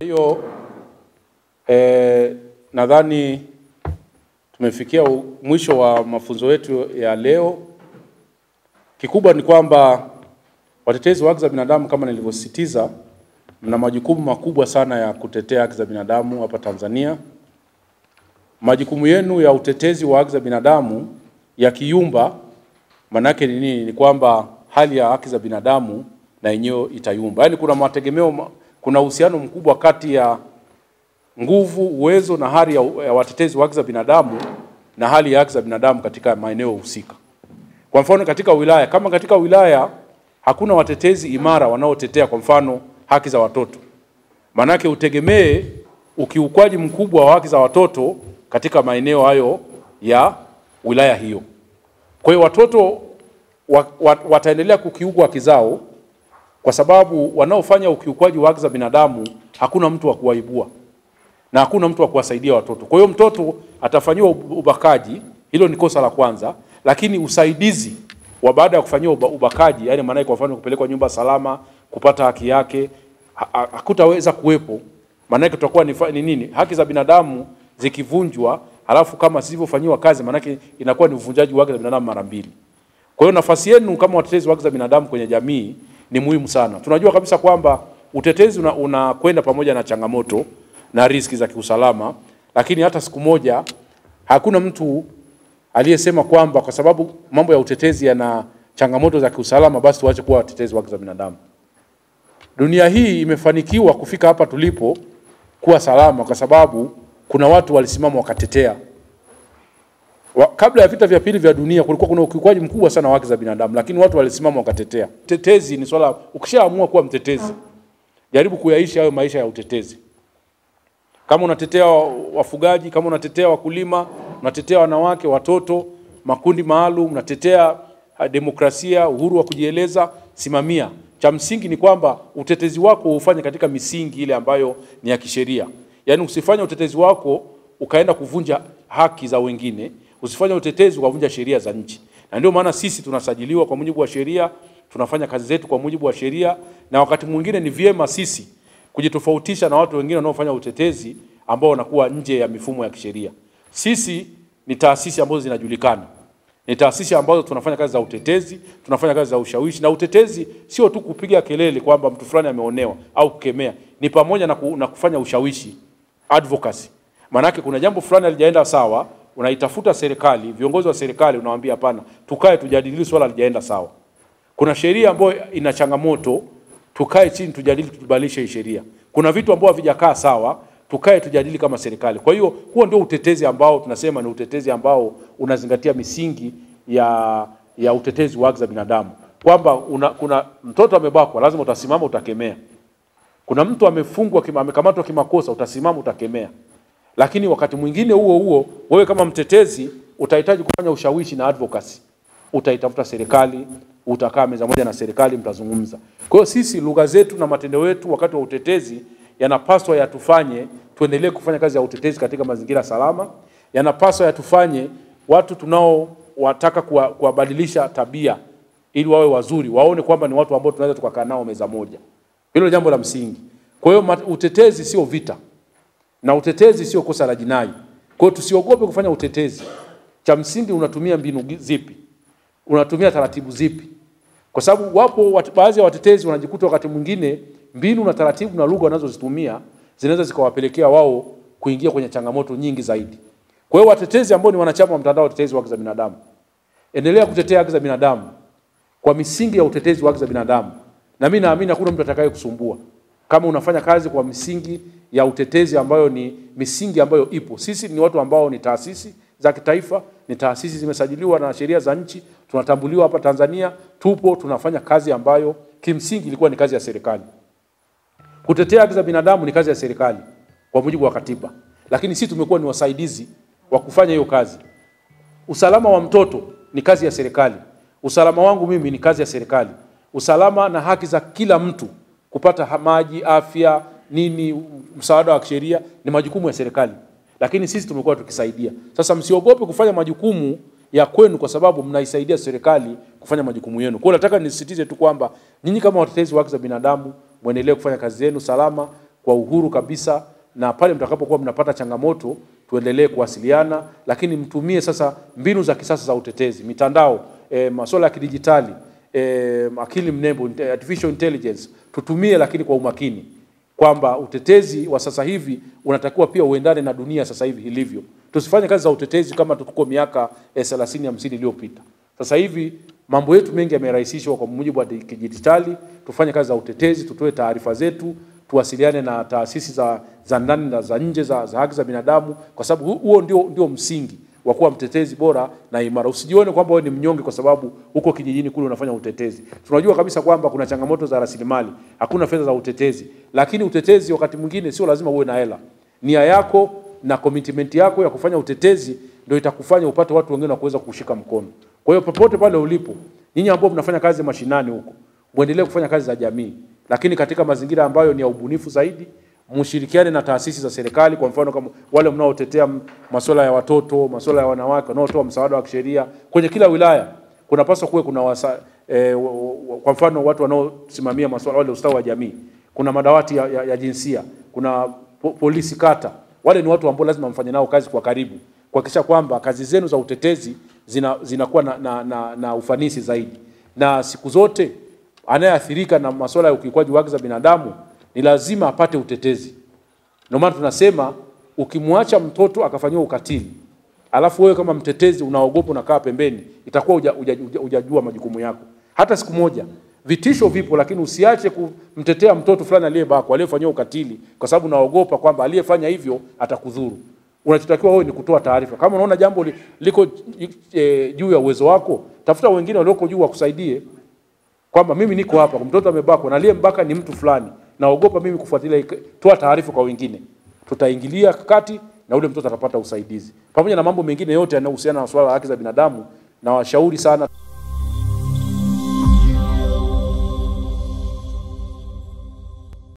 Hiyo nadhani tumefikia mwisho wa mafunzo yetu ya leo. Kikubwa ni kwamba watetezi wa haki za binadamu, kama nilivyosisitiza, mna majukumu makubwa sana ya kutetea haki za binadamu hapa Tanzania. Majukumu yenu ya utetezi wa haki za binadamu yakiyumba, manake ni nini? Ni kwamba hali ya haki za binadamu na yenyewe itayumba. Yaani kuna mategemeo, kuna uhusiano mkubwa kati ya nguvu, uwezo na hali ya watetezi wa haki za binadamu na hali ya haki za binadamu katika maeneo husika. Kwa mfano katika wilaya, kama katika wilaya hakuna watetezi imara wanaotetea kwa mfano haki za watoto, manake utegemee ukiukwaji mkubwa wa haki za watoto katika maeneo hayo ya wilaya hiyo. Kwa hiyo watoto wataendelea kukiukwa haki zao kwa sababu wanaofanya ukiukwaji wa haki za binadamu hakuna mtu wa kuwaibua na hakuna mtu wa kuwasaidia watoto. Kwa hiyo mtoto atafanyiwa ubakaji, hilo ni kosa la kwanza, lakini usaidizi wa baada ya kufanyiwa ubakaji, yani maana kwa mfano kupelekwa nyumba salama, kupata haki yake, hakutaweza kuwepo. Maana tutakuwa ni nini? Haki za binadamu zikivunjwa, halafu kama sivyofanyiwa kazi, maana inakuwa ni uvunjaji wa haki za binadamu mara mbili. Kwa hiyo nafasi yenu kama watetezi wa haki za binadamu kwenye jamii ni muhimu sana. Tunajua kabisa kwamba utetezi unakwenda pamoja na changamoto na riski za kiusalama, lakini hata siku moja hakuna mtu aliyesema kwamba kwa sababu mambo ya utetezi yana changamoto za kiusalama basi tuache kuwa watetezi wa haki za binadamu. Dunia hii imefanikiwa kufika hapa tulipo kuwa salama kwa sababu kuna watu walisimama wakatetea. Kabla ya vita vya pili vya dunia kulikuwa kuna ukiukwaji mkubwa sana wa haki za binadamu, lakini watu walisimama wakatetea. Utetezi ni swala, ukishaamua kuwa mtetezi, jaribu kuyaishi hayo maisha ya utetezi. Kama unatetea wafugaji, kama unatetea wakulima, unatetea wanawake, watoto, makundi maalum, unatetea demokrasia, uhuru wa kujieleza, simamia. Cha msingi ni kwamba utetezi wako ufanye katika misingi ile ambayo ni ya kisheria. Yaani usifanye utetezi wako ukaenda kuvunja haki za wengine, usifanye utetezi ukavunja sheria za nchi. Na ndio maana sisi tunasajiliwa kwa mujibu wa sheria, tunafanya kazi zetu kwa mujibu wa sheria, na wakati mwingine ni vyema sisi kujitofautisha na watu wengine wanaofanya utetezi ambao wanakuwa nje ya mifumo ya kisheria. Sisi ni taasisi ambazo zinajulikana. Ni taasisi ambazo tunafanya kazi za utetezi, tunafanya kazi za ushawishi, na utetezi sio tu kupiga kelele kwamba mtu fulani ameonewa au kukemea, ni pamoja na kufanya ushawishi, advocacy. Manake kuna jambo fulani halijaenda sawa, unaitafuta serikali, viongozi wa serikali unawaambia hapana, tukae tujadili swala halijaenda sawa. Kuna sheria ambayo ina changamoto, tukae chini tujadili tubadilishe sheria. Kuna vitu ambavyo havijakaa sawa, tukae tujadili kama serikali. Kwa hiyo huo ndio utetezi ambao tunasema ni utetezi ambao unazingatia misingi ya utetezi wa haki za binadamu. Kwamba kuna mtoto amebakwa, lazima utasimama utakemea. Kuna mtu amefungwa amekamatwa kimakosa, utasimama utakemea. Lakini wakati mwingine huo wewe kama mtetezi utahitaji kufanya ushawishi na advocacy. Utaitafuta serikali, utakaa meza moja na serikali mtazungumza. Kwa hiyo sisi lugha zetu na matendo yetu wakati wa utetezi yanapaswa yatufanye tuendelee kufanya kazi ya utetezi katika mazingira salama. Yanapaswa yatufanye watu tunao wataka kuwabadilisha tabia ili wawe wazuri, waone kwamba ni watu ambao tunaweza tukakaa nao meza moja. Hilo jambo la msingi. Kwa hiyo utetezi sio vita. Na utetezi sio kosa la jinai. Kwa hiyo tusiogope kufanya utetezi. Cha msingi unatumia mbinu zipi? Unatumia taratibu zipi? Kwa sababu wapo baadhi ya watetezi wanajikuta wakati mwingine mbinu na taratibu na lugha wanazozitumia zinaweza zikawapelekea wao kuingia kwenye changamoto nyingi zaidi. Kwa hiyo watetezi ambao ni wanachama wa mtandao wa utetezi wa haki za binadamu, endelea kutetea haki za binadamu kwa misingi ya utetezi wa haki za binadamu. Na mimi naamini hakuna mtu atakaye kusumbua kama unafanya kazi kwa misingi ya utetezi ambayo ni misingi ambayo ipo. Sisi ni watu ambao ni taasisi za kitaifa, ni taasisi zimesajiliwa na sheria za nchi, tunatambuliwa hapa Tanzania, tupo tunafanya kazi ambayo kimsingi ilikuwa ni kazi ya serikali. Kutetea haki za binadamu ni kazi ya serikali kwa mujibu wa katiba. Lakini sisi tumekuwa ni wasaidizi wa kufanya hiyo kazi. Usalama wa mtoto ni kazi ya serikali. Usalama wangu mimi ni kazi ya serikali. Usalama na haki za kila mtu kupata maji, afya, msaada wa kisheria ni majukumu ya serikali. Lakini sisi tumekuwa tukisaidia. Sasa msiogope kufanya majukumu ya kwenu kwa sababu mnaisaidia serikali kufanya majukumu yenu. Kwa hiyo nataka nisisitize tu kwamba nyinyi kama watetezi wa haki za binadamu muendelee kufanya kazi yenu salama kwa uhuru kabisa, na pale mtakapokuwa mnapata changamoto tuendelee kuwasiliana, lakini mtumie sasa mbinu za kisasa za utetezi, mitandao, masuala ya kidijitali, akili mnembo, artificial intelligence, tutumie lakini kwa umakini, kwamba utetezi wa sasa hivi unatakiwa pia uendane na dunia sasa hivi ilivyo. Tusifanye kazi za utetezi kama tuko miaka 30-50 iliyopita. Sasa hivi mambo yetu mengi yamerahisishwa kwa mujibu wa kidijitali. Tufanye kazi za utetezi, tutoe taarifa zetu, tuwasiliane na taasisi za ndani na za nje za haki za binadamu, kwa sababu huo ndio msingi wa kuwa mtetezi bora na imara. Usijione kwamba wewe ni mnyonge kwa sababu uko kijijini kule unafanya utetezi. Tunajua kabisa kwamba kuna changamoto za rasilimali, hakuna fedha za utetezi, lakini utetezi wakati mwingine sio lazima uwe na hela. Nia yako na commitment yako ya kufanya utetezi ndio itakufanya upate watu wengine wa kuweza kushika mkono. Kwa hiyo popote pale ulipo, nyinyi ambao mnafanya kazi mashinani huko, muendelee kufanya kazi za jamii, lakini katika mazingira ambayo ni ya ubunifu zaidi. Mshirikiane na taasisi za serikali, kwa mfano kama wale mnaotetea masuala ya watoto, masuala ya wanawake, wanaotoa msaada wa kisheria kwenye kila wilaya. Kunapaswa kuwe kuna kwa mfano watu wanaosimamia masuala wale ustawi wa jamii, kuna madawati ya jinsia, kuna polisi kata. Wale ni watu ambao lazima mfanye nao kazi kwa karibu, kuhakikisha kwamba kazi zenu za utetezi zinakuwa na ufanisi zaidi. Na siku zote anayeathirika na masuala ya ukiukwaji wa haki za binadamu ni lazima apate utetezi. Ndio maana tunasema ukimwacha mtoto akafanywa ukatili, alafu wewe kama mtetezi unaogopa unakaa pembeni, itakuwa hujajua majukumu yako. Hata siku moja vitisho vipo, lakini usiache kumtetea mtoto fulani aliyebakwa, aliyefanywa ukatili, kwa sababu unaogopa kwamba aliyefanya hivyo atakudhuru. Unachotakiwa wewe ni kutoa taarifa. Kama unaona jambo liko juu ya uwezo wako, tafuta wengine walioko juu wakusaidie, kwamba mimi niko hapa, mtoto amebakwa na aliyembaka ni mtu fulani, naogopa mimi kufuatilia, toa taarifa kwa wengine. Tutaingilia kati na ule mtoto atapata usaidizi. Pamoja na mambo mengine yote yanayohusiana na swala la haki za binadamu, na washauri sana